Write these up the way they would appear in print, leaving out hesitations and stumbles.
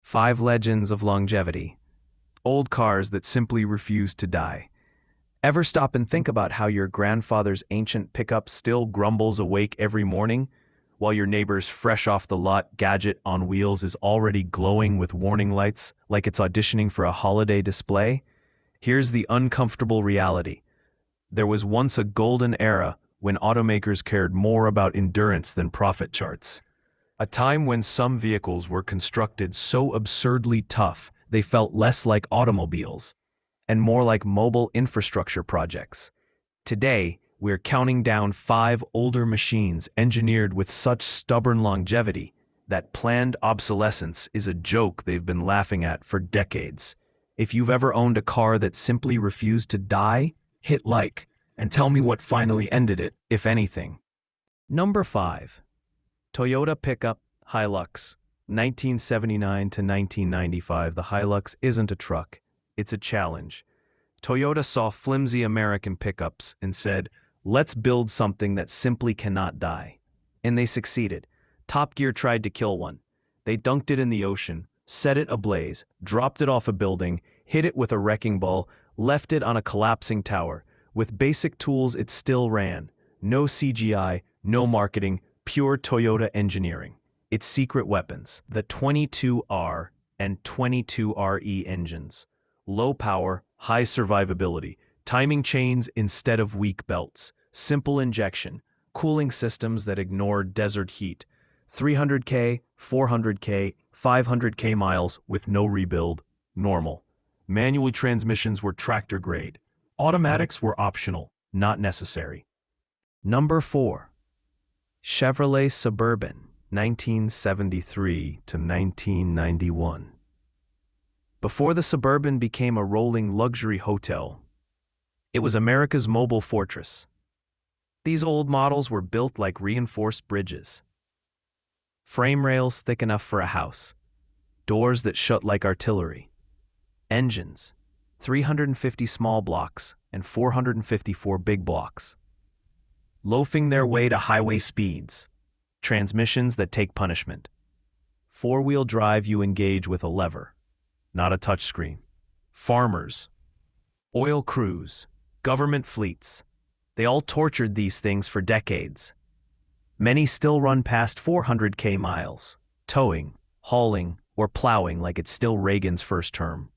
5 Legends of Longevity. Old cars that simply refuse to die. Ever stop and think about how your grandfather's ancient pickup still grumbles awake every morning, while your neighbor's fresh-off-the-lot gadget on wheels is already glowing with warning lights like it's auditioning for a holiday display? Here's the uncomfortable reality. There was once a golden era when automakers cared more about endurance than profit charts. A time when some vehicles were constructed so absurdly tough they felt less like automobiles and more like mobile infrastructure projects. Today, we're counting down 5 older machines engineered with such stubborn longevity that planned obsolescence is a joke they've been laughing at for decades. If you've ever owned a car that simply refused to die, hit like and tell me what finally ended it, if anything. Number 5. Toyota Pickup Hilux. 1979 to 1995, the Hilux isn't a truck, it's a challenge. Toyota saw flimsy American pickups and said, let's build something that simply cannot die. And they succeeded. Top Gear tried to kill one. They dunked it in the ocean, set it ablaze, dropped it off a building, hit it with a wrecking ball, left it on a collapsing tower. With basic tools, it still ran. No CGI, no marketing, pure Toyota engineering. Its secret weapons, the 22R and 22RE engines. Low power, high survivability, timing chains instead of weak belts, simple injection, cooling systems that ignore desert heat, 300K, 400K, 500K miles with no rebuild, normal. Manual transmissions were tractor grade. Automatics were optional, not necessary. Number 4. Chevrolet Suburban, 1973 to 1991. Before the Suburban became a rolling luxury hotel, it was America's mobile fortress. These old models were built like reinforced bridges. Frame rails thick enough for a house, doors that shut like artillery, engines, 350 small blocks and 454 big blocks, loafing their way to highway speeds, transmissions that take punishment. 4-wheel drive you engage with a lever, not a touchscreen. Farmers, oil crews, government fleets, they all tortured these things for decades. Many still run past 400K miles, towing, hauling, or plowing like it's still Reagan's first term.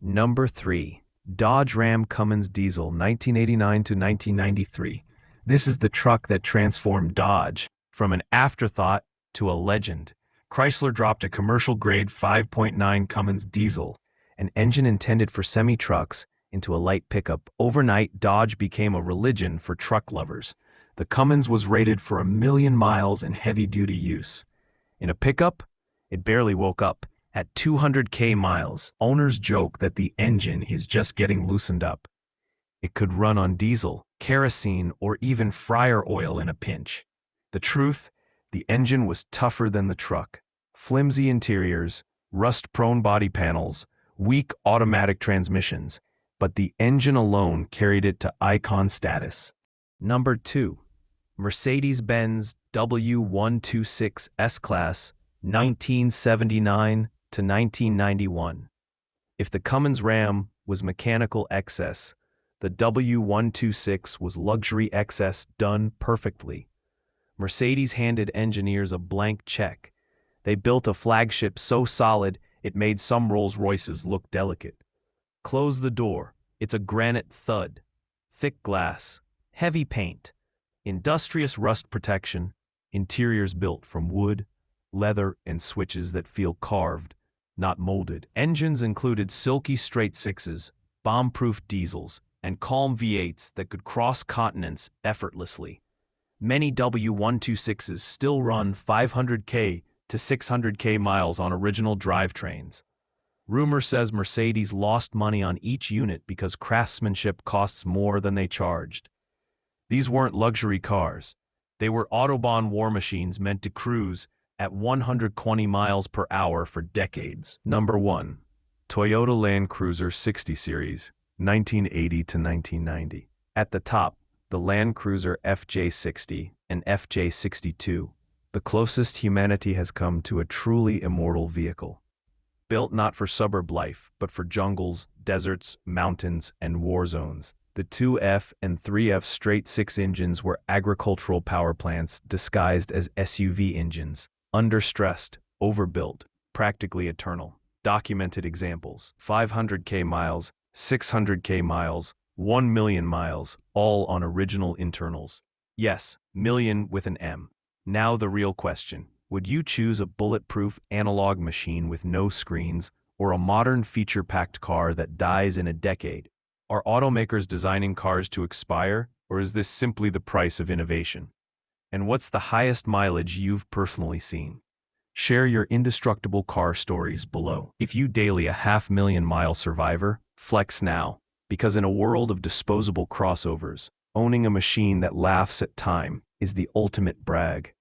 Number 3. Dodge Ram Cummins Diesel, 1989 to 1993. This is the truck that transformed Dodge from an afterthought to a legend. Chrysler dropped a commercial-grade 5.9 Cummins diesel, an engine intended for semi-trucks, into a light pickup. Overnight, Dodge became a religion for truck lovers. The Cummins was rated for 1 million miles in heavy-duty use. In a pickup, it barely woke up. At 200K miles, owners joke that the engine is just getting loosened up. It could run on diesel, kerosene, or even fryer oil in a pinch. The truth, the engine was tougher than the truck. Flimsy interiors, rust-prone body panels, weak automatic transmissions, but the engine alone carried it to icon status. Number 2. Mercedes-Benz W123 S-Class, 1979 to 1991. If the Cummins Ram was mechanical excess, the W123 was luxury excess done perfectly. Mercedes handed engineers a blank check. They built a flagship so solid it made some Rolls-Royces look delicate. Close the door. It's a granite thud. Thick glass, heavy paint, industrious rust protection, interiors built from wood, leather, and switches that feel carved, not molded. Engines included silky straight sixes, bomb-proof diesels, and calm V8s that could cross continents effortlessly. Many W123s still run 500K to 600K miles on original drivetrains. Rumor says Mercedes lost money on each unit because craftsmanship costs more than they charged. These weren't luxury cars. They were Autobahn war machines meant to cruise at 120 miles per hour for decades. Number 1. Toyota Land Cruiser 60 Series, 1980 to 1990. At the top, the Land Cruiser FJ60 and FJ62, the closest humanity has come to a truly immortal vehicle. Built not for suburb life, but for jungles, deserts, mountains, and war zones. The 2F and 3F straight-six engines were agricultural power plants disguised as SUV engines, understressed, overbuilt, practically eternal. Documented examples: 500K miles, 600K miles, 1 million miles, all on original internals. Yes, million with an M. Now the real question: would you choose a bulletproof analog machine with no screens, or a modern feature-packed car that dies in a decade? Are automakers designing cars to expire, or is this simply the price of innovation? And what's the highest mileage you've personally seen? Share your indestructible car stories below. If you daily a 500,000-mile survivor, flex now, because in a world of disposable crossovers, owning a machine that laughs at time is the ultimate brag.